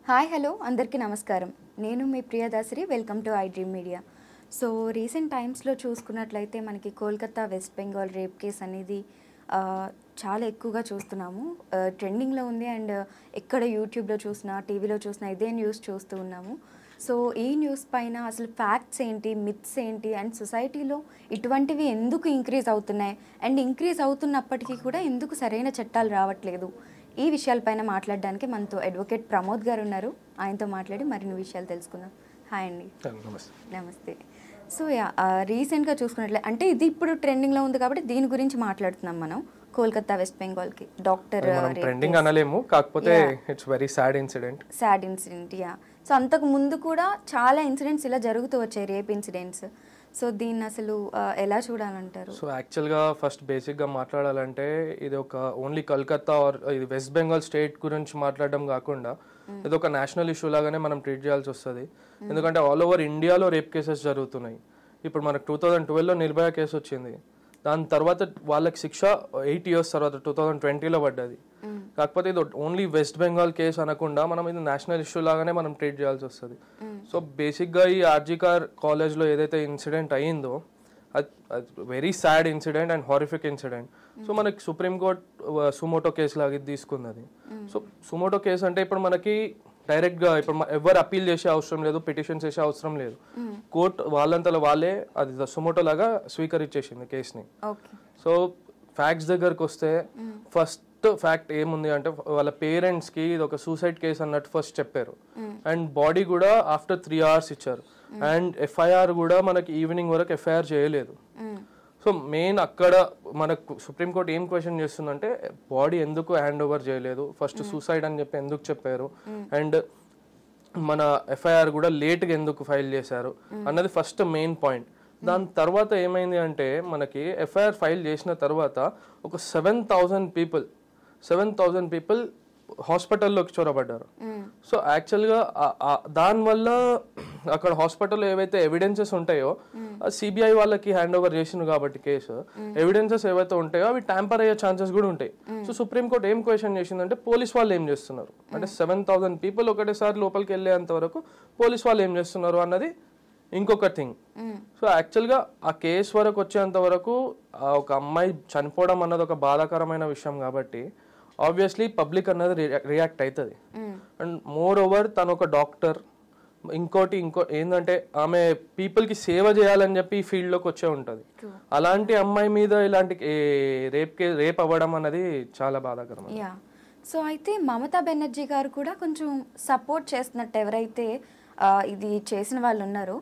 Hi hello అందరికీ నమస్కారం. నేను మీ Priya Dasari. Welcome to I Dream Media. So recent టైమ్స్లో చూసుకున్నట్లయితే మనకి కోల్కతా వెస్ట్ బెంగాల్ రేప్ కేస్ అనేది చాలా ఎక్కువగా చూస్తున్నాము. ట్రెండింగ్లో ఉంది అండ్ ఎక్కడ యూట్యూబ్లో చూసినా టీవీలో చూసినా ఇదే న్యూస్ చూస్తూ ఉన్నాము. సో ఈ న్యూస్ పైన అసలు ఫ్యాక్ట్స్ ఏంటి, మిత్స్ ఏంటి అండ్ సొసైటీలో ఇటువంటివి ఎందుకు ఇంక్రీజ్ అవుతున్నాయి అండ్ ఇంక్రీజ్ అవుతున్నప్పటికీ కూడా ఎందుకు సరైన చట్టాలు రావట్లేదు, ఈ విషయాలపైన మాట్లాడడానికి మనతో అడ్వకేట్ ప్రమోద్ గారు ఉన్నారు. ఆయనతో మాట్లాడి మరిన్ని విషయాలు తెలుసుకుందాం. హాయ్ అండి. నమస్తే. సో రీసెంట్గా చూసుకున్నట్లే అంటే ఇది ఇప్పుడు ట్రెండింగ్లో ఉంది కాబట్టి దీని గురించి మాట్లాడుతున్నాం మనం. కోల్కతా వెస్ట్ బెంగాల్కి డాక్టర్ ట్రెండింగ్ అనలేము, కాకపోతే it's very sad incident. So అంతకు ముందు కూడా చాలా ఇన్సిడెంట్స్ ఇలా జరుగుతూ వచ్చాయి, రేప్ ఇన్సిడెంట్స్. సో దీన్ని అసలు ఎలా చూడాలంటారు? సో యాక్చువల్గా ఫస్ట్ బేసిక్గా మాట్లాడాలంటే ఇది ఒక ఓన్లీ కల్కత్తా ఆర్ ఇది వెస్ట్ బెంగాల్ స్టేట్ గురించి మాట్లాడడం కాకుండా ఇది ఒక నేషనల్ ఇష్యూ లాగానే మనం ట్రీట్ చేయాల్సి వస్తుంది. ఎందుకంటే ఆల్ ఓవర్ ఇండియాలో రేప్ కేసెస్ జరుగుతున్నాయి. ఇప్పుడు మనకు 2012లో నిర్భయ కేసు వచ్చింది. దాని తర్వాత వాళ్ళకి శిక్ష 8 years తర్వాత 2020లో పడ్డది. కాకపోతే ఇది ఓన్లీ వెస్ట్ బెంగాల్ కేసు అనకుండా మనం ఇది నేషనల్ ఇష్యూ లాగానే మనం ట్రీట్ చేయాల్సి వస్తుంది. సో బేసిక్గా ఈ ఆర్జికార్ కాలేజ్లో ఏదైతే ఇన్సిడెంట్ అయ్యిందో అది very sad incident and horrific incident. So మనకి సుప్రీంకోర్టు సుమోటో కేసు లాగా తీసుకున్నది. సో సుమోటో కేసు అంటే ఇప్పుడు మనకి డైరెక్ట్గా ఇప్పుడు ఎవరు అప్పీల్ చేసే అవసరం లేదు, పిటిషన్స్ చేసే అవసరం లేదు. కోర్టు వాళ్ళంతలో వాళ్ళే అది సుమోటో లాగా స్వీకరించేసింది కేసుని. సో ఫ్యాక్ట్స్ దగ్గరకు వస్తే ఫస్ట్ ఫ్యాక్ట్ ఏముంది అంటే వాళ్ళ పేరెంట్స్కి ఇది ఒక సూసైడ్ కేసు అన్నట్టు ఫస్ట్ చెప్పారు. అండ్ బాడీ కూడా ఆఫ్టర్ 3 hours ఇచ్చారు. అండ్ ఎఫ్ఐఆర్ కూడా మనకి ఈవినింగ్ వరకు ఎఫ్ఐఆర్ చేయలేదు. సో మెయిన్ అక్కడ మనకు సుప్రీంకోర్టు ఏం క్వశ్చన్ చేస్తుందంటే బాడీ ఎందుకు హ్యాండ్ ఓవర్ చేయలేదు, ఫస్ట్ సూసైడ్ అని చెప్పి ఎందుకు చెప్పారు, అండ్ మన ఎఫ్ఐఆర్ కూడా లేట్గా ఎందుకు ఫైల్ చేశారు అన్నది ఫస్ట్ మెయిన్ పాయింట్. దాని తర్వాత ఏమైంది అంటే మనకి ఎఫ్ఐఆర్ ఫైల్ చేసిన తర్వాత ఒక 7,000 పీపుల్ హాస్పిటల్లోకి చొరబడ్డారు. సో యాక్చువల్గా దానివల్ల అక్కడ హాస్పిటల్లో ఏవైతే ఎవిడెన్సెస్ ఉంటాయో సిబిఐ వాళ్ళకి హ్యాండ్ ఓవర్ చేసింది కాబట్టి కేసు ఎవిడెన్సెస్ ఏవైతే ఉంటాయో అవి ట్యాంపర్ అయ్యే ఛాన్సెస్ కూడా ఉంటాయి. సో సుప్రీంకోర్టు ఏం క్వశ్చన్ చేసిందంటే పోలీస్ వాళ్ళు ఏం చేస్తున్నారు అంటే 7,000 పీపుల్ ఒకటేసారి లోపలికి వెళ్ళేంత వరకు పోలీస్ వాళ్ళు ఏం చేస్తున్నారు అన్నది ఇంకొక థింగ్. సో యాక్చువల్గా ఆ కేసు వరకు వచ్చేంత వరకు ఒక అమ్మాయి చనిపోవడం అన్నది ఒక బాధాకరమైన విషయం కాబట్టి ఆబ్వియస్లీ పబ్లిక్ అన్నది రియాక్ట్ అవుతుంది. అండ్ మోర్ ఓవర్ తను ఒక డాక్టర్, ఇంకో ఏంటంటే ఆమె పీపుల్కి సేవ చేయాలని చెప్పి ఈ ఫీల్డ్లోకి వచ్చే ఉంటుంది. అలాంటి అమ్మాయి మీద ఇలాంటి రేప్ అవ్వడం అన్నది చాలా బాధాకరం. సో అయితే మమతా బెనర్జీ గారు కూడా కొంచెం సపోర్ట్ చేస్తున్నట్టు ఎవరైతే ఇది చేసిన వాళ్ళు ఉన్నారో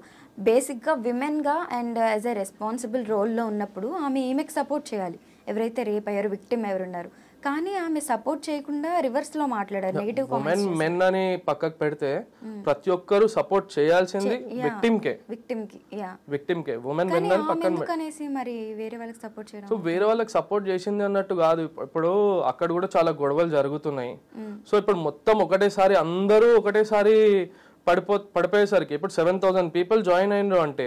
బేసిక్గా విమెన్గా అండ్ యాజ్ ఎ రెస్పాన్సిబుల్ రోల్లో ఉన్నప్పుడు ఈమెకి సపోర్ట్ చేయాలి. ఎవరైతే రేప్ అయ్యారో విక్టిమ్ ఎవరున్నారు, కానీ ఆమె సపోర్ట్ చేయకుండా రివర్స్ లో మాట్లాడారు. నెగటివ్ కామెంట్స్ మెన్ అని పక్కకు పెడితే ప్రతి ఒక్కరు సపోర్ట్ చేయాల్సింది విక్టిమ్ కే ఉమెన్ మెన్ అని పక్కన అనేసి మరి వేరే వాళ్ళకి సపోర్ట్ చేయడం. సో వేరే వాళ్ళకి సపోర్ట్ చేసింది అన్నట్టు కాదు. ఇప్పుడు అక్కడ కూడా చాలా గొడవలు జరుగుతున్నాయి. సో ఇప్పుడు మొత్తం ఒకటేసారి అందరూ ఒకటేసారి పడిపోయేసరికి ఇప్పుడు 7,000 పీపుల్ జాయిన్ అయినారు అంటే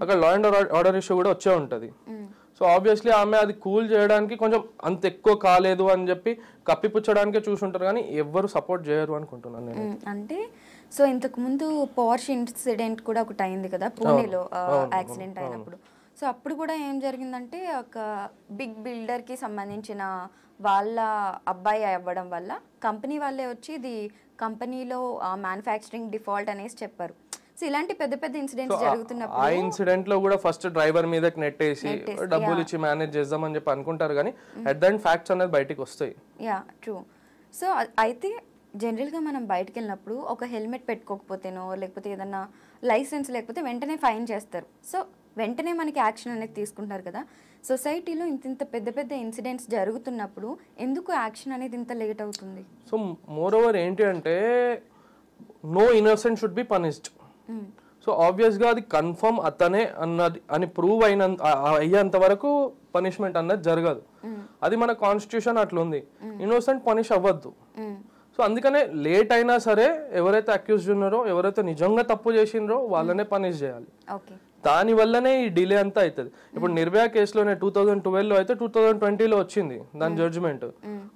అక్కడ లా అండ్ ఆర్డర్ ఇష్యూ కూడా వచ్చే ఉంటది. సో ఆబ్వియస్లీ ఆమె అది కూల్ చేయడానికి కొంచెం అంత ఎక్కువ కాలేదు అని చెప్పి కప్పిపుచ్చడానికే చూసుంటారు, కానీ ఎవ్వరు సపోర్ట్ చేయరు అనుకుంటున్నాను నేను. అంటే సో ఇంతకు ముందు పోర్ష్ ఇన్సిడెంట్ కూడా ఒకటి అయింది కదా పూణేలో, యాక్సిడెంట్ అయినప్పుడు. సో అప్పుడు కూడా ఏం జరిగిందంటే ఒక బిగ్ బిల్డర్కి సంబంధించిన వాళ్ళ అబ్బాయి అవ్వడం వల్ల కంపెనీ వాళ్ళే వచ్చి ఇది కంపెనీలో మ్యానుఫ్యాక్చరింగ్ డిఫాల్ట్ అనేసి చెప్పారు. సో ఇలాంటి పెద్ద పెద్ద ఇన్సిడెంట్స్ జరుగుతున్నప్పుడు ఆ ఇన్సిడెంట్ లో కూడా ఫస్ట్ డ్రైవర్ మీదకి నెట్టేసి డబ్బులు ఇచ్చి మేనేజ్ చేద్దామని చెప్పి అనుకుంటారు, కానీ అట్ ద ఎండ్ ఫ్యాక్ట్స్ అనేది బయటికి వస్తాయి. ట్రూ. సో అయితే జనరల్గా మనం బయటకు వెళ్ళినప్పుడు ఒక హెల్మెట్ పెట్టుకోకపోతేనో లేకపోతే ఏదన్నా లైసెన్స్ లేకపోతే వెంటనే ఫైన్ చేస్తారు. సో వెంటనే మనకి యాక్షన్ అనేది తీసుకుంటారు కదా. సొసైటీలో ఇంత పెద్ద పెద్ద ఇన్సిడెంట్స్ జరుగుతున్నప్పుడు ఎందుకు యాక్షన్ అనేది ఇంత లేట్ అవుతుంది? సో మోర్ ఓవర్ ఏంటి అంటే no innocent should be punished. So ఆబ్వియస్గా అది కన్ఫర్మ్ అతనే అన్నది అని ప్రూవ్ అయ్యేంత వరకు పనిష్మెంట్ అన్నది జరగదు. అది మన కాన్స్టిట్యూషన్ అట్లుంది, ఇన్నోసెంట్ పనిష్ అవ్వద్దు. సో అందుకనే లేట్ అయినా సరే ఎవరైతే అక్యూజ్డ్ ఉన్నారో ఎవరైతే నిజంగా తప్పు చేసిండ్రో వాళ్ళనే పనిష్ చేయాలి. దాని వల్లనే ఈ డిలే అంతా అవుతుంది. ఇప్పుడు నిర్భయ కేసులోనే 2012లో అయితే 2020లో వచ్చింది దాని జడ్జిమెంట్.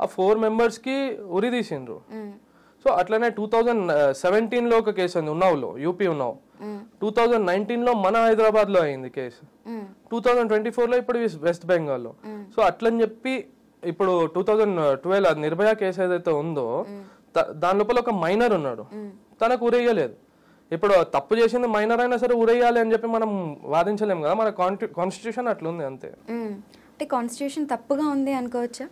ఆ 4 members కి ఉరి తీసిండ్రు. సో అట్లనే 2017లో ఒక కేసు ఉంది ఉన్నావులో, యూపీ ఉన్నావు. 2019లో మన హైదరాబాద్ లో అయింది కేసు. 2024లో ఇప్పుడు వెస్ట్ బెంగాల్లో. సో అట్లని చెప్పి ఇప్పుడు 2012 నిర్భయ కేసు ఏదైతే ఉందో దాని లోపల ఒక మైనర్ ఉన్నాడు, తనకు ఉరేయలేదు. ఇప్పుడు తప్పు చేసింది మైనర్ అయినా సరే ఉరేయాలి అని చెప్పి మనం వాదించలేం కదా, మన కాన్స్టిట్యూషన్ అట్లుంది అంతే. అంటే కాన్స్టిట్యూషన్ తప్పుగా ఉంది అనుకోవచ్చా?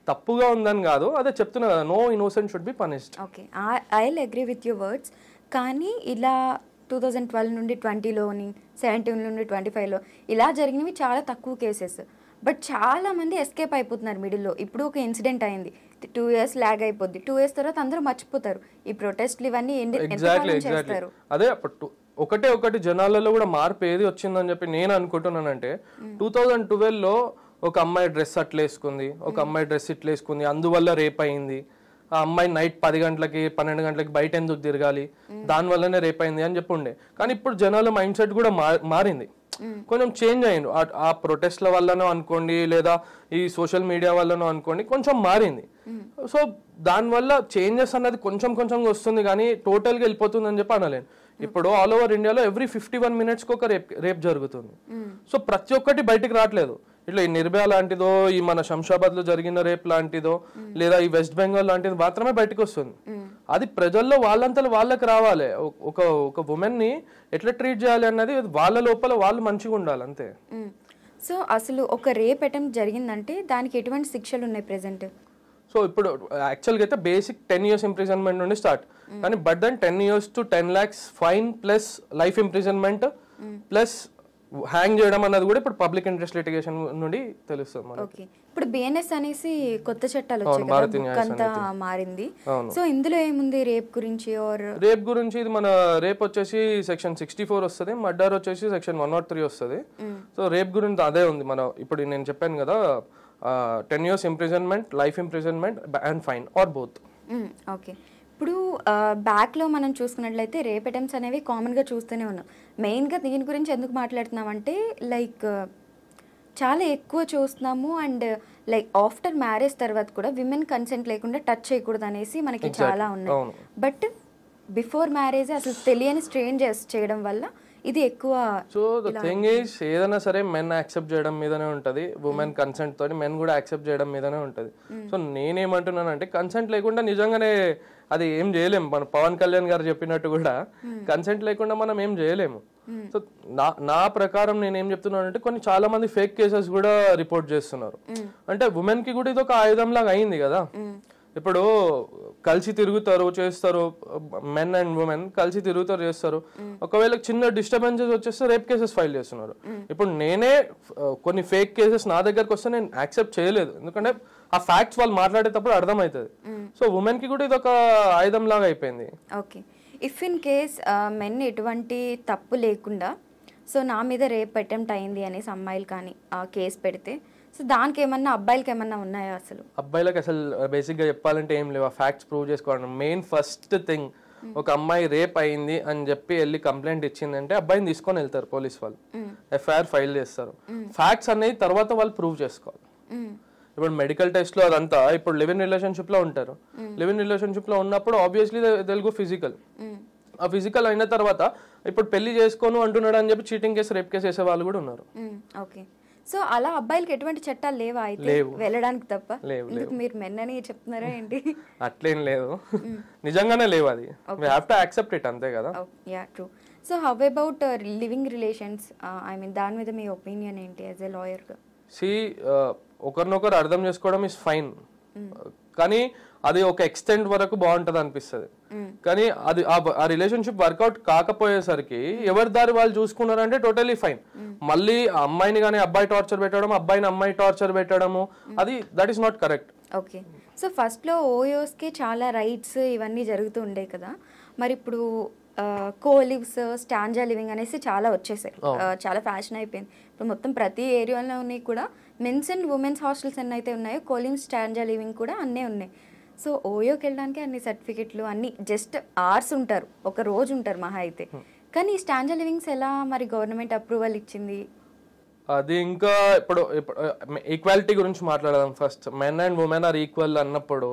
తప్పుగా ఉందని కాదు, అదే చెప్తున్నా కదా, no innocent should be punished. Okay, I will agree with your words. కానీ ఇలా 2012 నుండి 20లోని 17 నుండి 25లో ఇలా జరిగినవి చాలా తక్కువ కేసెస్. బట్ చాలా మంది ఎస్కేప్ అయిపోతున్నారు మిడిల్లో. ఇప్పుడు ఒక ఇన్సిడెంట్ అయింది, 2 years లాగ్ అయిపోద్ది, 2 years తర్వాత అందరూ మర్చిపోతారు. ఈ ప్రొటెస్ట్లు ఇవన్నీ చేస్తారు. అదే ఒకటి జనాలలో కూడా మార్పు ఏది వచ్చిందని చెప్పి నేను అనుకుంటున్నానంటే, 2012లో ఒక అమ్మాయి డ్రెస్ అట్లా వేసుకుంది, ఒక అమ్మాయి డ్రెస్ ఇట్లా వేసుకుంది, అందువల్ల రేప్ అయింది. ఆ అమ్మాయి నైట్ 10 గంటలకి 12 గంటలకి బయట ఎందుకు తిరగాలి, దానివల్లనే రేప్ అయింది అని చెప్పి ఉండే. కానీ ఇప్పుడు జనాల మైండ్ సెట్ కూడా మారింది, కొంచెం చేంజ్ అయ్యింది. ఆ ప్రొటెస్ట్ల వల్లనో అనుకోండి, లేదా ఈ సోషల్ మీడియా వల్లనో అనుకోండి, కొంచెం మారింది. సో దానివల్ల చేంజెస్ అన్నది కొంచెం కొంచెంగా వస్తుంది, కానీ టోటల్గా వెళ్ళిపోతుంది అని చెప్పి అనలేను. ఇప్పుడు ఆల్ ఓవర్ ఇండియాలో ఎవ్రీ 51 minutesకి ఒక రేప్ జరుగుతుంది. సో ప్రతి ఒక్కటి బయటికి రావట్లేదు. ఇట్లా ఈ నిర్భయ లాంటిదో, ఈ మన శంషాబాద్ లో జరిగిన రేప్ లాంటిదో, లేదా ఈ వెస్ట్ బెంగాల్ లాంటిది మాత్రమే బయటకు వస్తుంది. అది ప్రజల్లో వాళ్ళంతా వాళ్ళకి రావాలి. ఒక ఉమెన్ ని ఎట్లా ట్రీట్ చేయాలి అన్నది వాళ్ళ లోపల వాళ్ళు మంచిగా ఉండాలి అంతే. సో అసలు ఒక రేప్ అటెంప్ట్ జరిగిందంటే దానికి ఎటువంటి శిక్షలు ఉన్నాయి ప్రెసెంట్? సో ఇప్పుడు యాక్చువల్గా అయితే బేసిక్ 10 years ఇంప్రిజన్మెంట్ నుండి స్టార్ట్, కానీ but then 10 years to 10 lakhs fine plus life imprisonment plus hang చేయడం అన్నది కూడా ఇప్పుడు పబ్లిక్ ఇంట్రెస్ట్ లిటిగేషన్ నుండి తెలుస్తుంది మనకి. ఓకే, ఇప్పుడు బిఎన్ఎస్ అనేసి కొత్త చట్టాలు వచ్చాయి కదా, బుక్ అంతా మారింది. సో ఇందులో ఏముంది రేప్ గురించి? రేప్ గురించి ఇది మన రేప్ వచ్చేసి సెక్షన్ 64 వస్తుంది, మర్డర్ వచ్చేసి సెక్షన్ 103 వస్తుంది. సో రేప్ గురించి అదే ఉంది. మన ఇప్పుడు నేను చెప్పాను కదా, 10 years imprisonment, life imprisonment and fine or both. Okay, ఇప్పుడు బ్యాక్లో మనం చూసుకున్నట్లయితే రేప్ అటెంప్ట్స్ అనేవి కామన్గా చూస్తూనే ఉన్నాం. మెయిన్గా దీని గురించి ఎందుకు మాట్లాడుతున్నామంటే లైక్ చాలా ఎక్కువ చూస్తున్నాము. అండ్ లైక్ ఆఫ్టర్ మ్యారేజ్ తర్వాత కూడా విమెన్ కన్సెంట్ లేకుండా టచ్ చేయకూడదు అనేసి మనకి చాలా ఉన్నాయి. బట్ బిఫోర్ మ్యారేజ్ అసలు తెలియని స్ట్రేంజర్స్ చేయడం వల్ల ఇది ఎక్కువ. సో ద థింగ్ ఈస్, ఏదైనా సరే మెన్ యాక్సెప్ట్ చేయడం మీదనే ఉంటది, ఉమెన్ కన్సెంట్ తోని మెన్ కూడా యాక్సెప్ట్ చేయడం మీదనే ఉంటది. సో నేనేమంటున్నానంటే, కన్సెంట్ లేకుండా నిజంగానే అది ఏం చేయలేము. మన పవన్ కళ్యాణ్ గారు చెప్పినట్టు కూడా కన్సెంట్ లేకుండా మనం ఏం చేయలేము. సో నా ప్రకారం నేను ఏం చెప్తున్నానంటే, చాలా మంది ఫేక్ కేసెస్ కూడా రిపోర్ట్ చేస్తున్నారు. అంటే ఉమెన్ కి కూడా ఇది ఒక ఆయుధం లాగా అయింది కదా. ఇప్పుడు కలిసి తిరుగుతారు, చేస్తారు, మెన్ అండ్ ఉమెన్ కలిసి తిరుగుతారు, చేస్తారు. ఒకవేళ చిన్న డిస్టర్బెన్సెస్ వచ్చేస్తే రేప్ కేసెస్ ఫైల్ చేస్తున్నారు. ఇప్పుడు నేనే కొన్ని ఫేక్ కేసెస్ నా దగ్గరకు వస్తే నేను యాక్సెప్ట్ చేయలేదు, ఎందుకంటే ఆ ఫ్యాక్ట్స్ వాళ్ళు మాట్లాడేటప్పుడు అర్థమవుతుంది. సో ఉమెన్ కి కూడా ఇది ఒక ఆయుధం లాగా అయిపోయింది. Okay, if in case men ఎటువంటి తప్పు లేకుండా సో నా మీద రేప్ అటెంప్ట్ అయింది అనేసి అమ్మాయిలు కానీ కేసు పెడితే, సో దానికి ఏమన్నా అబ్బాయిలకి ఏమన్నా ఉన్నాయా? అసలు అబ్బాయిలకు అసలు బేసిక్ గా చెప్పాలంటే ఏం లేవు. ఆ ఫ్యాక్ట్స్ ప్రూవ్ చేసుకోవడం మెయిన్ ఫస్ట్ థింగ్. ఒక అమ్మాయి రేప్ అయింది అని చెప్పి వెళ్ళి కంప్లైంట్ ఇచ్చిందంటే అబ్బాయిని తీసుకొని వెళ్తారు పోలీస్ వాళ్ళు, ఎఫ్ఐఆర్ ఫైల్ చేస్తారు. ఫ్యాక్ట్స్ అనేది తర్వాత వాళ్ళు ప్రూవ్ చేసుకోవాలి. ఇప్పుడు మెడికల్ టెస్ట్ లో అదంతా, ఇప్పుడు లివ్ ఇన్ రిలేషన్షిప్ లో ఉంటారు. లివ్ ఇన్ రిలేషన్షిప్ లో ఉన్నప్పుడు ఆబ్వియస్లీ తెలుగు ఫిజికల్. ఆ ఫిజికల్ అయిన తర్వాత ఇప్పుడు పెళ్లి చేసుకోను అంటున్నాడు అని చెప్పి చీటింగ్ కేసు, రేప్ కేసు వేసే వాళ్ళు కూడా ఉన్నారు. ఓకే, సో అలా అబ్బాయిలకి ఎటువంటి చట్టాలు లేవా అయితే వెళ్ళడానికి తప్ప? మీరు మెన్ అని చెప్తున్నారా ఏంటి? అట్లేం లేదు, నిజంగానే లేవు. అది we have to accept it, అంతే కదా. Ya true. So how about living relations, I mean దాని మీద మీ ఒపీనియన్ ఏంటి యాజ్ ఎ లాయర్ గా? ఒకరినొకరు అర్థం చేసుకోవడం ఇస్ ఫైన్, కానీ అది ఒక ఎక్స్టెంట్ వరకు బాగుంటది అనిపిస్తుంది. కానీ అది ఆ రిలేషన్షిప్ వర్కౌట్ కాకపోయేసరికి ఎవరి దారి వాళ్ళు చూసుకున్నారంటే టోటలీ ఫైన్. మళ్ళీ ఆ అమ్మాయిని కానీ అబ్బాయి టార్చర్ పెట్టడం, అబ్బాయిని అమ్మాయి టార్చర్ పెట్టడము, అది that is not correct. Okay, so ఫస్ట్లో ఓయోస్కి చాలా రైట్స్ ఇవన్నీ జరుగుతూ ఉండే కదా, మరి ఇప్పుడు కోలివ్స్, స్టాంజా లివింగ్ అనేసి చాలా వచ్చేసాయి, చాలా ఫ్యాషన్ అయిపోయింది. ఇప్పుడు మొత్తం ప్రతి ఏరియాలోని కూడా మెన్స్ అండ్ ఉమెన్స్ హాస్టల్స్ ఎన్ని అయితే ఉన్నాయో, కోలివ్, స్టాంజా లివింగ్ కూడా అన్నీ ఉన్నాయి. సో ఓయోకి వెళ్ళడానికి అన్ని సర్టిఫికెట్లు అన్ని జస్ట్ అవర్స్ ఉంటారు, ఒక రోజు ఉంటారు మహా అయితే. కానీ స్టాంజా లివింగ్స్ ఎలా మరి గవర్నమెంట్ అప్రూవల్ ఇచ్చింది? అది ఇంకా ఇప్పుడు ఈక్వాలిటీ గురించి మాట్లాడదాం first. Men and women are equal అన్నప్పుడు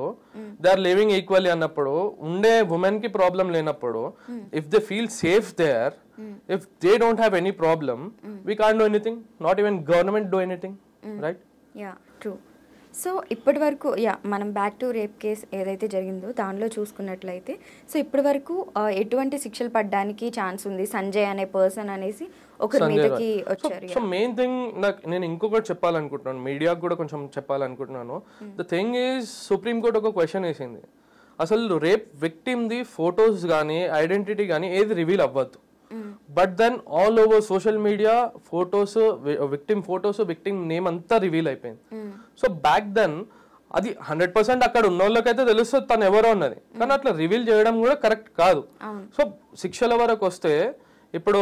దే ఆర్ లివింగ్ ఈక్వల్లీ అన్నప్పుడు, ఉండే ఉమెన్ కి ప్రాబ్లం లేనప్పుడు, if they feel safe there, if they don't have any problem, we can't do anything, not even government do anything, right? Ya true. So ఇప్పటి వరకు మనం back to rape case ఏదైతే జరిగిందో దానిలో చూసుకున్నట్లయితే, సో ఇప్పటి వరకు ఎటువంటి శిక్షలు పడడానికి ఛాన్స్ ఉంది సంజయ్ అనే పర్సన్ అనేసి ఒకరి మీదకి వచ్చారు. సో మెయిన్ థింగ్ నేను ఇంకొకటి చెప్పాలనుకుంటున్నాను, మీడియాకు కూడా కొంచెం చెప్పాలనుకుంటున్నాను. The thing is supreme court ఒక క్వశ్చన్ వేసింది, అసలు రేప్ విక్టిమ్ ది ఫొటోస్ కానీ ఐడెంటిటీ కానీ ఏది రివీల్ అవ్వద్దు. But then all over social media photos, victim photos, victim name అంతా రివీల్ అయిపోయింది. సో బ్యాక్ దెన్ అది 100% అక్కడ ఉన్న వాళ్ళకైతే తెలుస్తుంది తను ఎవరో అన్నది, కానీ అట్లా రివీల్ చేయడం కూడా కరెక్ట్ కాదు. సో శిక్షల వరకు వస్తే ఇప్పుడు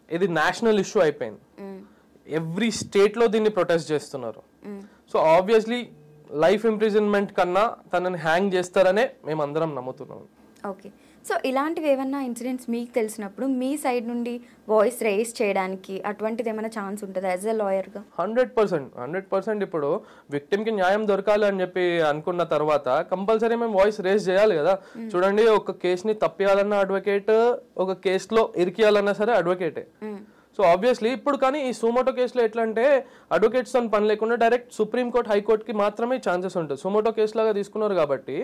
ఇది నేషనల్ ఇష్యూ అయిపోయింది, ఎవ్రీ స్టేట్ లో దీన్ని ప్రొటెస్ట్ చేస్తున్నారు. సో ఆబ్వియస్లీ లైఫ్ ఇంప్రిజన్మెంట్ కన్నా తనని హ్యాంగ్ చేస్తారనే మేము అందరం నమ్ముతున్నాం. ఓకే. సో ఇలాంటివి ఏమన్నా ఇన్సిడెంట్స్ మీకు తెలిసినప్పుడు మీ సైడ్ నుండి వాయిస్ రేస్ చేయడానికి అటువంటిది ఏమైనా ఛాన్స్ ఉంటుందా యాజ్ ఎ లాయర్గా? 100%. ఇప్పుడు విక్టిమ్ కి న్యాయం దొరకాలి అని చెప్పి అనుకున్న తర్వాత కంపల్సరీ మేము వాయిస్ రేస్ చేయాలి కదా. చూడండి, ఒక కేసుని తప్పియాలన్న అడ్వకేట్, ఒక కేసులో ఇరికియాలన్నా సరే అడ్వకేటే. సో ఆబ్వియస్లీ ఇప్పుడు కానీ ఈ సుమోటో కేసులో ఎట్లా అంటే అడ్వకేట్స్ తో పని లేకుండా డైరెక్ట్ సుప్రీం కోర్ట్, హైకోర్ట్ కి మాత్రమే ఛాన్సెస్ ఉంటుంది. సుమోటో కేసు లాగా తీసుకున్నారు కాబట్టి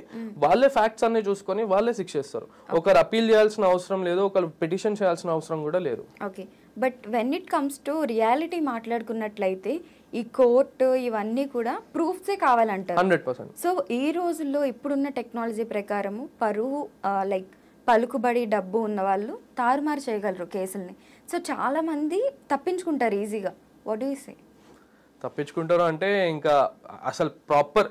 వాళ్ళే ఫ్యాక్ట్స్ అన్ని చూసుకొని వాళ్ళే శిక్షిస్తారు. ఒకరు అపీల్ చేయాల్సిన అవసరం లేదు, ఒకరు పిటిషన్ చేయాల్సిన అవసరం కూడా లేదు. Okay. But when it comes to reality మాట్లాడుకున్నట్లయితే ఈ కోర్టు ఇవన్నీ కూడా ప్రూఫ్సే కావాలంటారు. 100%. సో ఈ రోజుల్లో ఇప్పుడున్న టెక్నాలజీ ప్రకారము పరువు లైక్ పలుకుబడి డబ్బు ఉన్న వాళ్ళు తారుమారు చేయగలరు కేసుల్ని. సో చాలా మంది తప్పించుకుంటారు ఈజీగా. What do you say? తప్పించుకుంటారు అంటే ఇంకా అసలు ప్రాపర్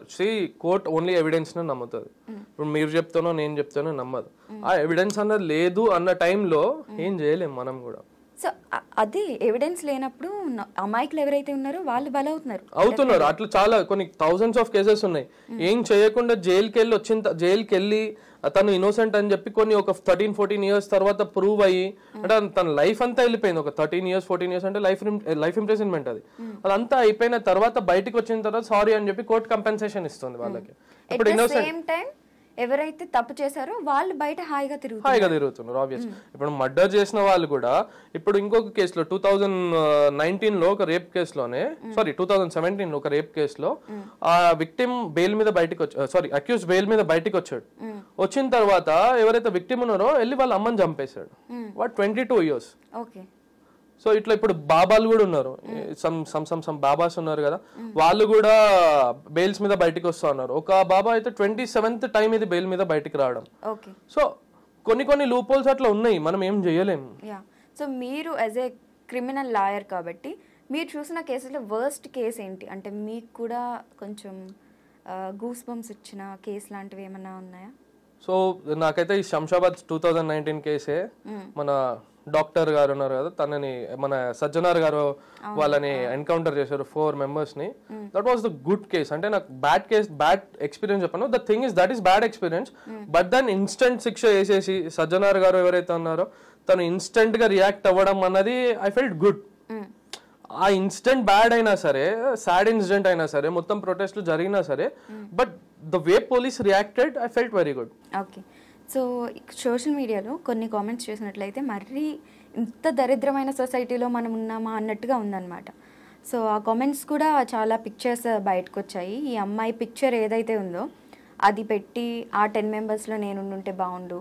కోర్ట్ ఓన్లీ ఎవిడెన్స్ ను నమ్ముతుంది. ఇప్పుడు మీరు చెప్తానో నేను చెప్తానో నమ్మదు. ఆ ఎవిడెన్స్ అన్నది లేదు అన్న టైంలో ఏం చేయలేము మనం కూడా. సో అది ఎవిడెన్స్ లేనప్పుడు అమాయకులు ఎవరైతే ఉన్నారో వాళ్ళు బలవుతున్నారు. అట్లా చాలా కొన్ని థౌజండ్స్ ఆఫ్ కేసెస్ ఉన్నాయి. ఏం చేయకుండా జైలుకి వెళ్ళి తను ఇన్నోసెంట్ అని చెప్పి కొన్ని ఒక 13-14 ఇయర్స్ తర్వాత ప్రూవ్ అయ్యి, అంటే తన లైఫ్ అంతా వెళ్ళిపోయింది. ఒక 13 years 14 years అంటే లైఫ్ ఇంప్రిజన్మెంట్. అదంతా అయిపోయిన తర్వాత బయటకు వచ్చిన తర్వాత సారీ అని చెప్పి కోర్టు కంపెన్సేషన్ ఇస్తుంది వాళ్ళకి. ఇప్పుడు ఇన్నోసెంట్ ఎవరైతే తప్పు చేశారో వాళ్ళు బయట హాయిగా తిరుగుతున్నారు. ఆబ్వియస్ ఇప్పుడు మర్డర్ చేసిన వాళ్ళు కూడా ఇప్పుడు ఇంకొక కేసులో 2019 ఒక రేప్ కేసులోనే 2017 ఒక రేప్ కేసులో ఆ విక్టిమ్ బెయిల్ మీద బయటకు అక్యూజ్ బెయిల్ మీద బయటకు వచ్చాడు. వచ్చిన తర్వాత ఎవరైతే విక్టిమ్ ఉన్నారో వెళ్ళి వాళ్ళ అమ్మని చంపేశాడు. What 22 years. ఓకే. సో ఇట్లా ఇప్పుడు బాబాలు కూడా ఉన్నారు, సమ్ బాబాస్ ఉన్నారు కదా, వాళ్ళు కూడా బెయిల్స్ మీద బయటకు వస్తా ఉన్నారు. ఒక బాబా అయితే 27th టైం ఇది బెయిల్ మీద బయటకు రావడం. సో కొన్ని లూప్ హోల్స్ అట్లా ఉన్నాయి, మనం ఏం చేయలేము. సో మీరు యాజ్ ఏ క్రిమినల్ లాయర్ కాబట్టి మీరు చూసిన కేసులో వర్స్ట్ కేసు ఏంటి? అంటే మీకు కూడా కొంచెం గూస్ బంప్స్ ఇచ్చిన కేసు లాంటివి ఏమన్నా ఉన్నాయా? సో నాకైతే ఈ శంషాబాద్ 2019 కేసే, మన డాక్టర్ గారు ఉన్నారు కదా, తనని మన సజ్జనార్ గారు వాళ్ళని ఎన్కౌంటర్ చేశారు 4 members ని. That was the good case. అంటే నాకు బ్యాడ్ ఎక్స్పీరియన్స్ చెప్పాను. The thing is that is bad experience, but దాన్ని ఇన్స్టెంట్ శిక్ష వేసేసి సజ్జనార్ గారు ఎవరైతే ఉన్నారో తను ఇన్స్టెంట్ గా రియాక్ట్ అవ్వడం అన్నది ఐ ఫెల్ట్ గుడ్. ఆ ఇన్సిడెంట్ బ్యాడ్ అయినా సరే, సాడ్ ఇన్సిడెంట్ అయినా సరే, మొత్తం ప్రొటెస్ట్లు జరిగినా సరే, but the way police reacted I felt very good. Okay. So social మీడియాలో కొన్ని కామెంట్స్ చూసినట్లయితే మరీ ఇంత దరిద్రమైన సొసైటీలో మనం ఉన్నామా అన్నట్టుగా ఉందన్నమాట. సో ఆ కామెంట్స్ కూడా చాలా పిక్చర్స్ బయటకు వచ్చాయి. ఈ అమ్మాయి పిక్చర్ ఏదైతే ఉందో అది పెట్టి ఆ 10 members నేను ఉంటే బాగుండు,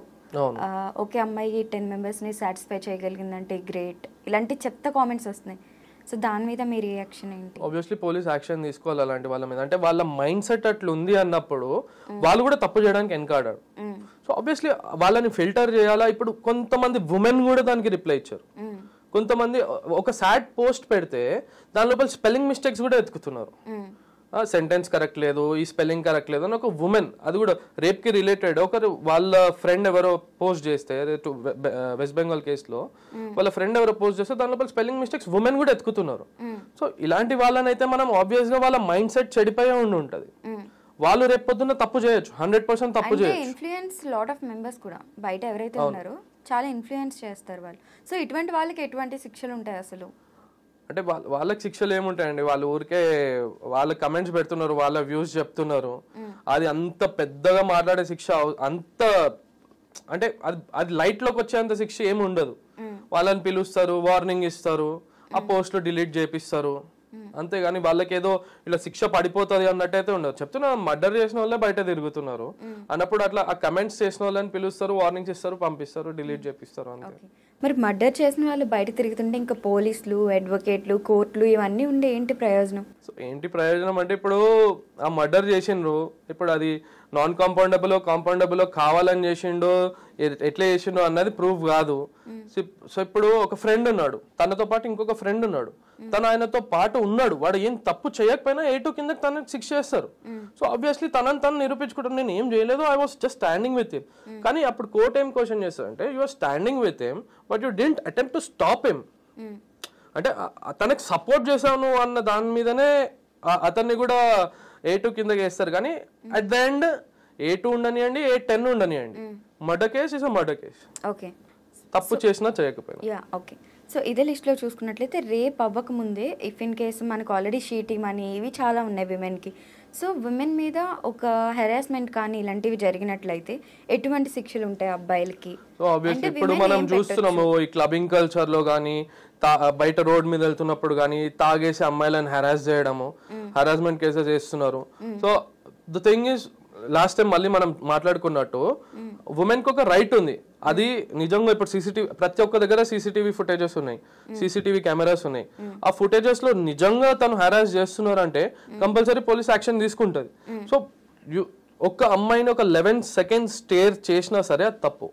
ఓకే అమ్మాయి 10 members సాటిస్ఫై చేయగలిగిందంటే గ్రేట్, ఇలాంటి చెత్త కామెంట్స్ వస్తున్నాయి. సో దాని మీద మీ రియాక్షన్ ఏంటి? ఆబ్వియస్లీ పోలీస్ యాక్షన్ తీసుకోవాలి అలాంటి వాళ్ళ మీద. అంటే వాళ్ళ మైండ్ సెట్ అట్లా ఉంది అన్నప్పుడు వాళ్ళు కూడా తప్పు చేయడానికి వెనకాడారు. సో ఆబ్వియస్లీ వాళ్ళని ఫిల్టర్ చేయాలా. ఇప్పుడు కొంతమంది ఉమెన్ కూడా దానికి రిప్లై ఇచ్చారు. కొంతమంది ఒక సాడ్ పోస్ట్ పెడితే దాని లోపల స్పెల్లింగ్ మిస్టేక్స్ కూడా ఎత్తుకుతున్నారు. సెంటెన్స్ కరెక్ట్ లేదు, ఈ స్పెల్లింగ్ కరెక్ట్ లేదు అని ఒక ఉమెన్, అది కూడా రేప్ కి రిలేటెడ్ ఒకరు వాళ్ళ ఫ్రెండ్ ఎవరో పోస్ట్ చేస్తే, వెస్ట్ బెంగాల్ కేసులో వాళ్ళ ఫ్రెండ్ ఎవరో పోస్ట్ చేస్తే దాని లోపల స్పెల్లింగ్ మిస్టేక్స్ ఉమెన్ కూడా ఎత్తుకుతున్నారు. సో ఇలాంటి వాళ్ళని అయితే మనం ఆబ్వియస్ గా వాళ్ళ మైండ్ సెట్ చెడిపోయే ఉంటది. వాళ్ళు రేపు పొద్దున్న తప్పు చేయొచ్చు, 100% తప్పు చేయొచ్చు. ఇన్ఫ్లుయెన్స్ లాట్ ఆఫ్ మెంబర్స్ కూడా బయట ఎవరైతే ఉన్నారో చాలా ఇన్ఫ్లుయెన్స్ చేస్తారు వాళ్ళు. సో ఇటువంటి వాళ్ళకి ఎటువంటి శిక్షలు ఉంటాయి అసలు? అంటే వాళ్ళకి శిక్షలు ఏముంటాయండి, వాళ్ళు ఊరికే వాళ్ళ కమెంట్స్ పెడుతున్నారు, వాళ్ళ వ్యూస్ చెప్తున్నారు. అది అంత పెద్దగా మాట్లాడే శిక్ష అంత అంటే అది లైట్ లోకి వచ్చేంత శిక్ష ఏమి ఉండదు. వాళ్ళని పిలుస్తారు, వార్నింగ్ ఇస్తారు, ఆ పోస్టులు డిలీట్ చేపిస్తారు, అంతేగాని వాళ్ళకి ఏదో ఇలా శిక్ష పడిపోతుంది అన్నట్టయితే ఉండదు. చెప్తున్నా, మర్డర్ చేసిన వాళ్ళే బయట తిరుగుతున్నారు అన్నప్పుడు అట్లా ఆ కమెంట్స్ చేసిన వాళ్ళని పిలుస్తారు, వార్నింగ్స్ ఇస్తారు, పంపిస్తారు, డిలీట్ చేపిస్తారు అంతే. మరి మర్డర్ చేసిన వాళ్ళు బయట తిరుగుతుంటే ఇంకా పోలీసులు, అడ్వకేట్లు, కోర్టులు ఇవన్నీ ఉండే ఏంటి ప్రయోజనం? సో ఏంటి ప్రయోజనం అంటే, ఇప్పుడు ఆ మర్డర్ చేసిండ్రు, ఇప్పుడు అది నాన్ కాంపౌండబుల్ కావాలని చేసిండో ఎట్లా చేసిండో అన్నది ప్రూఫ్ కాదు. సో ఇప్పుడు ఒక ఫ్రెండ్ ఉన్నాడు, తనతో పాటు ఇంకొక ఫ్రెండ్ ఉన్నాడు, తను ఆయనతో పాటు ఉన్నాడు, వాడు ఏం తప్పు చేయకపోయినా 8 కిందకి తనకి శిక్ష చేస్తారు. సో ఆబ్వియస్లీ తను నిరూపించుకుంటారు, నేను ఏం చేయలేదు, I was just standing with him. కానీ అప్పుడు కోర్ట్ ఏం క్వశ్చన్ చేస్తారంటే, you are standing with him but you didn't attempt to stop him. అంటే తనకి సపోర్ట్ చేశాను అన్న దాని మీదనే అతన్ని కూడా 8 కిందకి వేస్తారు. కానీ అట్ ద ఎండ్ 8 ఉండనియండి, 10 ఉండనియండి, murder case is a murder case. Okay, తప్పు చేసినా చేయకపోయినా. Yeah okay. సో ఇదే లిస్ట్లో చూసుకున్నట్లయితే రేప్ అవ్వక ముందే ఇఫ్ ఇన్ కేసు మనకు ఆల్రెడీ షీటింగ్ అని ఇవి చాలా ఉన్నాయి విమెన్కి. సో విమెన్ మీద ఒక హెరాస్మెంట్ కానీ ఇలాంటివి జరిగినట్లయితే ఎటువంటి శిక్షలు ఉంటాయి అబ్బాయిలకి? సో ఆబ్వియస్లీ ఇప్పుడు మనం చూస్తున్నాము ఈ క్లబ్బింగ్ కల్చర్ లో కానీ, బయట రోడ్ మీద వెళ్తున్నప్పుడు కానీ తాగేసి అమ్మాయిలను హెరాస్ చేయడము, హెరాస్మెంట్ కేసెస్ చేస్తున్నారు. So the thing is, last time మళ్ళీ మనం మాట్లాడుకున్నట్టు ఉమెన్ కి ఒక రైట్ ఉంది. అది నిజంగా ఇప్పుడు ప్రతి ఒక్క దగ్గర సీసీటీవీ ఫుటేజెస్ ఉన్నాయి, సీసీటీవీ కెమెరాస్ ఉన్నాయి. ఆ ఫుటేజెస్ లో నిజంగా తను హెరాస్ చేస్తున్నారంటే కంపల్సరీ పోలీస్ యాక్షన్ తీసుకుంటది. సో ఒక్క అమ్మాయిని ఒక 11 seconds స్టేర్ చేసినా సరే అది తప్పు.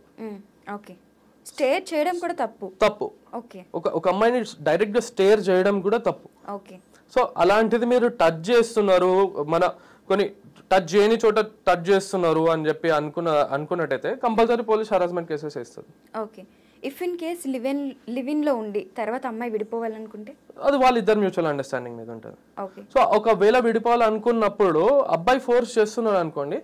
ఓకే, స్టేర్ చేయడం కూడా తప్పు. ఓకే, ఒక అమ్మాయిని డైరెక్ట్ గా స్టేర్ చేయడం కూడా తప్పు. ఓకే, సో అలాంటిది మీరు టచ్ చేస్తున్నారు, కొన్ని టచ్ చేయని చోట టచ్ చేస్తున్నారు అని చెప్పి అనుకున్నట్టయితే కంపల్సరీ పోలీస్ హరాస్మెంట్ కేసెస్ వేస్తారు. Okay, if in case live-in లో ఉండి తర్వాత అమ్మాయి విడిపోవాలనుకుంటే అది వాళ్ళిద్దరు మ్యూచువల్ అండర్స్టాండింగ్ మీద ఉంటుంది. ఓకే, సో ఒకవేళ విడిపోవాలనుకున్నప్పుడు అబ్బాయి ఫోర్స్ చేస్తున్నాడు అనుకోండి,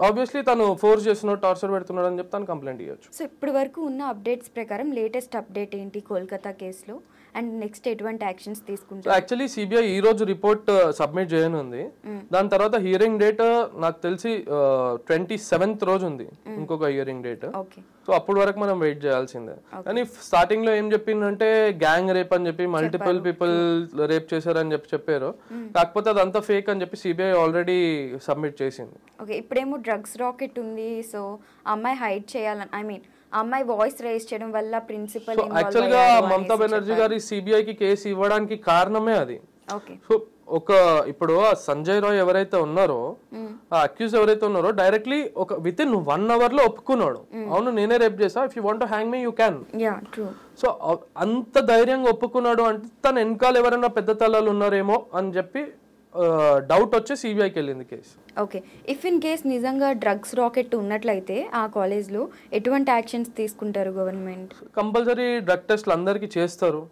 ఆబ్వియస్లీ తను ఫోర్స్ చేస్తున్నాడు, టార్చర్ పెడుతున్నాడు అని చెప్పి తను కంప్లైంట్ ఇవ్వచ్చు. సో ఇప్పటి వరకు ఉన్న అప్డేట్స్ ప్రకారం లేటెస్ట్ అప్డేట్ ఏంటి కోల్కతా కేసులో, అండ్ నెక్స్ట్ ఎటువంటి యాక్షన్స్ తీసుకుంటారు? యాక్చువల్లీ సిబిఐ ఈ రోజు రిపోర్ట్ సబ్మిట్ చేయనుంది. దాని తర్వాత హియరింగ్ డేట్ నాకు తెలిసి 27th రోజు ఉంది, ఇంకొక హియరింగ్ డేట్. సో అప్పటి వరకు మనం వెయిట్ చేయాల్సిందే. కానీ స్టార్టింగ్ లో ఏం చెప్పిందంటే గ్యాంగ్ రేప్ అని చెప్పి మల్టిపుల్ పీపుల్ రేప్ చేశారని చెప్పారు. కాకపోతే అదంతా ఫేక్ అని చెప్పి సిబిఐ ఆల్రెడీ సబ్మిట్ చేసింది. ఓకే, ఇప్పుడేమో డ్రగ్స్ రాకెట్ ఉంది. సో అమ్మాయి హైడ్ చేయాలని, ఐ మీన్ అమ్మాయి వాయిస్ రైజ్ చేయడం వల్ల ప్రిన్సిపల్ యాక్చువల్ గా మమతా బెనర్జీ గారి సిబిఐకి కేసు ఇవ్వడానికి కారణమే అది. సో ఇప్పుడు సంజయ్ రాయ్ ఎవరైతే ఉన్నారో, ఆ అక్యూజ్ ఎవరైతే ఉన్నారో డైరెక్ట్లీ ఒక విత్ ఇన్ 1 hour లో ఒప్పుకున్నాడు, అవును నేనే రేప్ చేసా, if you want to hang me you can. So అంత ధైర్యంగా ఒప్పుకున్నాడు అంటే తన వెనకాల ఎవరైనా పెద్ద తలాలు ఉన్నారేమో అని చెప్పి డౌట్ వచ్చి సిబిఐకి వెళ్ళింది case. Okay, if in case నిజంగా డ్రగ్స్ రాకెట్ ఉన్నట్లయితే ఆ కాలేజ్లో ఎటువంటి యాక్షన్స్ తీసుకుంటారు గవర్నమెంట్? కంపల్సరీ డ్రగ్ టెస్ట్లు అందరికీ చేస్తారు.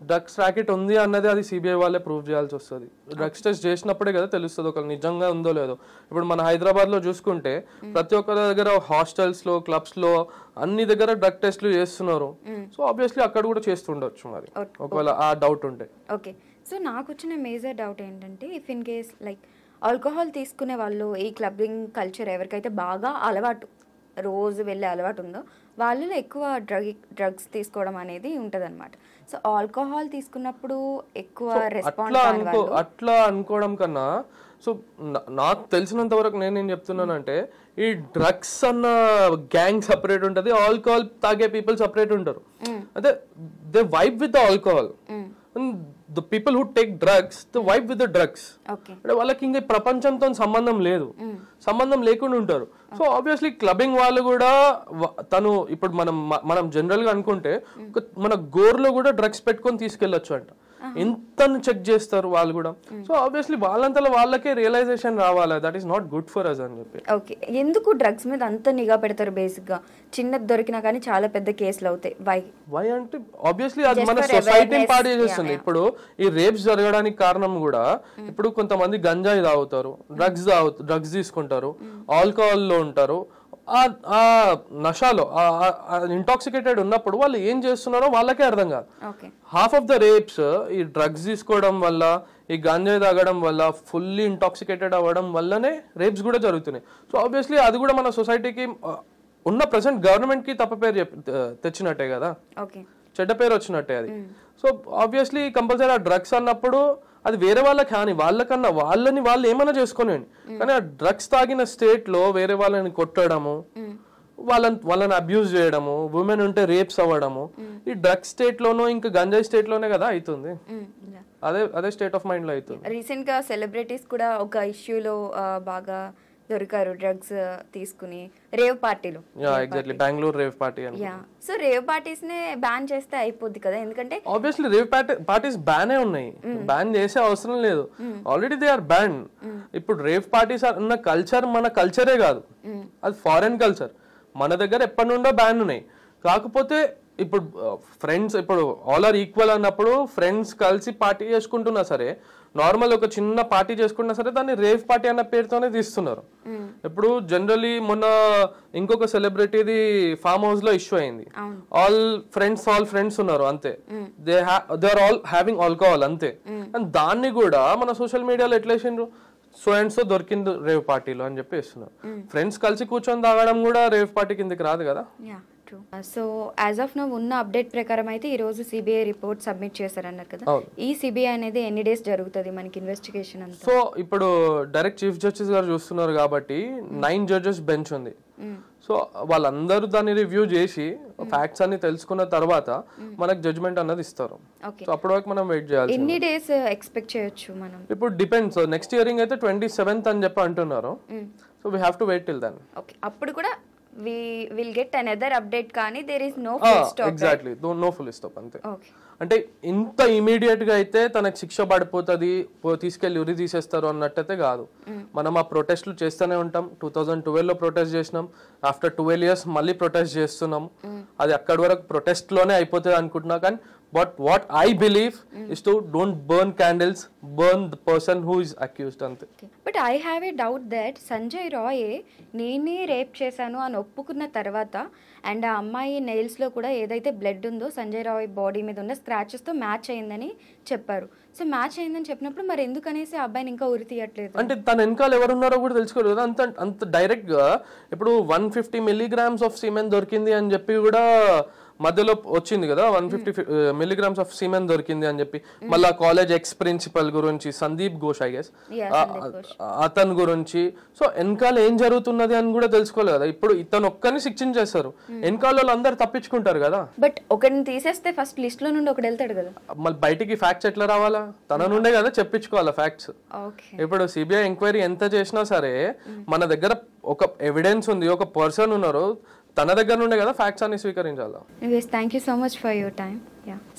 డ్రగ్స్ రాకెట్ ఉంది అన్నది అది సిబిఐ వాళ్ళే ప్రూవ్ చేయాల్సి వస్తుంది. డ్రగ్స్ టెస్ట్ చేసినప్పుడే కదా తెలుస్తుంది ఒకళ్ళు నిజంగా ఉందో లేదో. ఇప్పుడు మన హైదరాబాద్ లో చూసుకుంటే ప్రతి ఒక్కరి దగ్గర హాస్టల్స్ లో, క్లబ్స్ లో అన్ని దగ్గర డ్రగ్ టెస్ట్లు చేస్తున్నారు. సో ఆబ్వియస్లీ అక్కడ కూడా చేస్తుండొచ్చు మరి, ఒకవేళ ఆ డౌట్ ఉంటే. ఓకే, సో నాకు వచ్చిన మేజర్ డౌట్ ఏంటంటే if in case like alcohol తీసుకునే వాళ్ళు, ఈ క్లబ్బింగ్ కల్చర్ ఎవరికైతే బాగా అలవాటు, రోజు వెళ్ళే అలవాటు ఉందో వాళ్ళలో ఎక్కువ డ్రగ్స్ తీసుకోవడం అనేది ఉంటుంది అనమాట. సో ఆల్కహాల్ తీసుకున్నప్పుడు ఎక్కువ అట్లా అనుకోవడం కన్నా, సో నాకు తెలిసినంత వరకు నేనేం చెప్తున్నానంటే ఈ డ్రగ్స్ అన్న గ్యాంగ్ సపరేట్ ఉంటుంది, ఆల్కహాల్ తాగే పీపుల్ సపరేట్ ఉంటారు. అంటే they vibe with the alcohol. The people who take drugs, they vibe with the drugs. అంటే వాళ్ళకి ఇంకా ప్రపంచంతో సంబంధం లేదు, సంబంధం లేకుండా ఉంటారు. సో ఆబ్వియస్లీ క్లబ్బింగ్ వాళ్ళు కూడా తను ఇప్పుడు మనం జనరల్ గా అనుకుంటే మన గోర్లో కూడా డ్రగ్స్ పెట్టుకొని తీసుకెళ్లొచ్చు అంట. ఎంత చెక్ చేస్తారు వాళ్ళు కూడా. సో ఆబ్వియస్లీ వాళ్ళంతలో వాళ్ళకే రియలైజేషన్ రావాలి, that is not good for us అని చెప్పి. ఓకే, ఎందుకు డ్రగ్స్ మీద అంత నిఘా పెడతారు? బేసిక్ గా చిన్నది దొరికినా కానీ చాలా పెద్ద కేసులు అవుతాయి. వై అంటే ఆబ్వియస్లీ అది మన సొసైటీని పాడు చేస్తుంది. ఇప్పుడు ఈ రేప్స్ జరగడానికి కారణం కూడా, ఇప్పుడు కొంతమంది గంజాయి తాగుతారు, డ్రగ్స్ తీసుకుంటారు, ఆల్కహాల్ లో ఉంటారు. ఆ నషాలో ఇంటాక్సికేటెడ్ ఉన్నప్పుడు వాళ్ళు ఏం చేస్తున్నారో వాళ్ళకే అర్థం కాదు. హాఫ్ ఆఫ్ ద రేప్స్ ఈ డ్రగ్స్ తీసుకోవడం వల్ల, ఈ గంజాయి తాగడం వల్ల, ఫుల్లీ ఇంటాక్సికేటెడ్ అవ్వడం వల్లనే రేప్స్ కూడా జరుగుతున్నాయి. సో ఆబ్వియస్లీ అది కూడా మన సొసైటీకి ఉన్న ప్రెసెంట్ గవర్నమెంట్ కి తప్ప పేరు తెచ్చినట్టే కదా, చెడ్డ పేరు వచ్చినట్టే అది. సో ఆబ్వియస్లీ కంపల్సరీ ఆ డ్రగ్స్ అన్నప్పుడు అది వేరే వాళ్ళకి హాని, వాళ్ళకన్నా వాళ్ళు ఏమైనా చేసుకోనండి, కానీ ఆ డ్రగ్స్ తాగిన స్టేట్ లో వేరే వాళ్ళని కొట్టడము, వాళ్ళని అబ్యూజ్ చేయడము, ఉమెన్ ఉంటే రేప్స్ అవ్వడము ఈ డ్రగ్స్ స్టేట్ లోనో ఇంకా గంజాయి స్టేట్ లోనే కదా అవుతుంది. అదే స్టేట్ ఆఫ్ మైండ్ లో అవుతుంది. రీసెంట్ గా సెలబ్రిటీస్ కూడా ఒక ఇష్యూలో బాగా దొరికారు, డ్రగ్స్ తీసుకుని రేవ్ పార్టీలు. Exactly, Bengaluru rave party. So rave parties నే బ్యాన్ చేస్తే అయిపోద్ది కదా, ఎందుకంటే ఆబ్వియస్లీ రేవ్ పార్టీస్ బ్యానే ఉన్నాయి, బ్యాన్ చేసే అవసరం లేదు, ఆల్రెడీ దే ఆర్ బ్యాన్. ఇప్పుడు రేవ్ పార్టీస్ అన్న కల్చర్ మన కల్చరే కాదు, అది ఫారెన్ కల్చర్. మన దగ్గర ఎప్పటి నుండో బ్యాన్ ఉన్నాయి. కాకపోతే ఇప్పుడు ఫ్రెండ్స్, ఇప్పుడు ఆల్ ఆర్ ఈక్వల్ అన్నప్పుడు ఫ్రెండ్స్ కలిసి పార్టీ చేసుకుంటున్నా సరే, నార్మల్ ఒక చిన్న పార్టీ చేసుకున్నా సరే దాన్ని రేవ్ పార్టీ అన్న పేరుతోనే తీస్తున్నారు. ఇప్పుడు జనరలీ మొన్న ఇంకొక సెలబ్రిటీది ఫామ్ హౌస్ లో ఇష్యూ అయింది. ఆల్ ఫ్రెండ్స్ ఉన్నారు అంతే, they are all having alcohol అంతే. అండ్ దాన్ని కూడా మన సోషల్ మీడియాలో ఎట్లా వేసిండ్రు, సో అండ్ సో దొరికింది రేవ్ పార్టీలో అని చెప్పి ఇస్తున్నారు. ఫ్రెండ్స్ కలిసి కూర్చొని తాగడం కూడా రేవ్ పార్టీ కిందకి రాదు కదా. సో యాజ్ ఆఫ్ నౌ ఉన్న అప్డేట్ ప్రకారం అయితే ఈ రోజు సిబిఐ రిపోర్ట్ సబ్మిట్ చేశారన్నారు కదా, ఈ సిబిఐ అనేది ఎన్ని డేస్ జరుగుతుంది మనకి ఇన్వెస్టిగేషన్ అంతా? సో ఇప్పుడు డైరెక్ట్ చీఫ్ జస్టిస్ గారు చూస్తున్నారు కాబట్టి 9 జడ్జెస్ బెంచ్ ఉంది. సో వాళ్ళందరూ దాన్ని రివ్యూ చేసి ఫ్యాక్ట్స్ అన్ని తెలుసుకున్న తర్వాత మనకు జడ్జ్మెంట్ అన్నది ఇస్తారు. సో అప్పటి వరకు మనం వెయిట్ చేయాలి. ఎన్ని డేస్ ఎక్స్పెక్ట్ చేయొచ్చు మనం? ఇప్పుడు డిపెండ్స్, నెక్స్ట్ హియరింగ్ అయితే 27th అని చెప్పి అంటున్నారు. So we have to wait till then. Okay, అప్పుడు కూడా we will get another update కానీ there is no full stop. Exactly, no full stop అంతే. అంటే ఇంత ఇమీడియట్ గా అయితే తనకు శిక్ష పడిపోతుంది, తీసుకెళ్లి ఉరి తీసేస్తారు అన్నట్టయితే కాదు. మనం ఆ ప్రొటెస్ట్లు చేస్తూనే ఉంటాం. 2012 లో ప్రొటెస్ట్ చేసినాం, ఆఫ్టర్ 12 years మళ్ళీ ప్రొటెస్ట్ చేస్తున్నాం. అది అక్కడి వరకు ప్రొటెస్ట్ లోనే అయిపోతుంది అనుకుంటున్నా. కానీ but what I believe is to don't burn candles, burn the person who is accused అంతే. But I have a doubt that Sanjay Roy నేనే రేప్ చేశాను అని ఒప్పుకున్న తర్వాత, అండ్ ఆ అమ్మాయి నెయిల్స్ లో కూడా ఏదైతే బ్లడ్ ఉందో సంజయ్ రాయ్ బాడీ మీద ఉన్న స్క్రాచెస్ తో మ్యాచ్ అయిందని చెప్పారు. సో మ్యాచ్ అయిందని చెప్పినప్పుడు మరి ఎందుకనేసి ఆ అబ్బాయిని ఇంకా ఉరి తీయట్లేదు? అంటే తన వెనకాల ఎవరున్నారో కూడా తెలుసుకోలేదు కదా. అంత డైరెక్ట్ గా ఇప్పుడు 150 milligrams ఆఫ్ సీమెన్ దొరికింది అని చెప్పి కూడా మధ్యలో వచ్చింది కదా, 150 milligrams ఆఫ్ సీమెన్ దొరికింది అని చెప్పి. మళ్ళా కాలేజ్ ఎక్స్ ప్రిన్సిపల్ గురించి సందీప్ ఘోష్, ఐ గెస్ అతని గురించి. సో వెనకాల ఏం జరుగుతున్నది అని కూడా తెలుసుకోలేదు కదా. ఇప్పుడు ఇతను ఒక్కరిని శిక్షించేస్తారు, వెనకాల వాళ్ళు అందరు తప్పించుకుంటారు కదా. బట్ ఒకరిని తీసేస్తే ఫస్ట్ లిస్ట్ లో నుండి ఒకటి వెళ్తాడు కదా, మళ్ళీ బయటికి ఫ్యాక్ట్స్ ఎట్లా రావాలా? తన నుండే కదా చెప్పించుకోవాలా ఫ్యాక్ట్స్. ఇప్పుడు సిబిఐ ఎంక్వైరీ ఎంత చేసినా సరే మన దగ్గర ఒక ఎవిడెన్స్ ఉంది, ఒక పర్సన్ ఉన్నారు, తన దగ్గర నుండే కదా ఫ్యాక్ట్స్ అన్ని స్వీకరించాలి. Thank you so much for your time.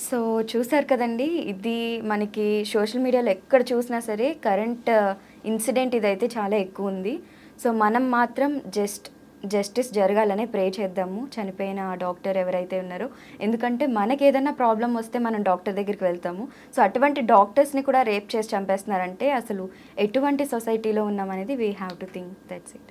So చూసారు కదండి, ఇది మనకి సోషల్ మీడియాలో ఎక్కడ చూసినా సరే కరెంట్ ఇన్సిడెంట్ ఇదైతే చాలా ఎక్కువ ఉంది. సో మనం మాత్రం జస్టిస్ జరగాలనే ప్రే చేద్దాము చనిపోయిన డాక్టర్ ఎవరైతే ఉన్నారో. ఎందుకంటే మనకి ఏదైనా ప్రాబ్లం వస్తే మనం డాక్టర్ దగ్గరికి వెళ్తాము. సో అటువంటి డాక్టర్స్ని కూడా రేప్ చేసి చంపేస్తున్నారంటే అసలు ఎటువంటి సొసైటీలో ఉన్నామనేది we have to think. That's it.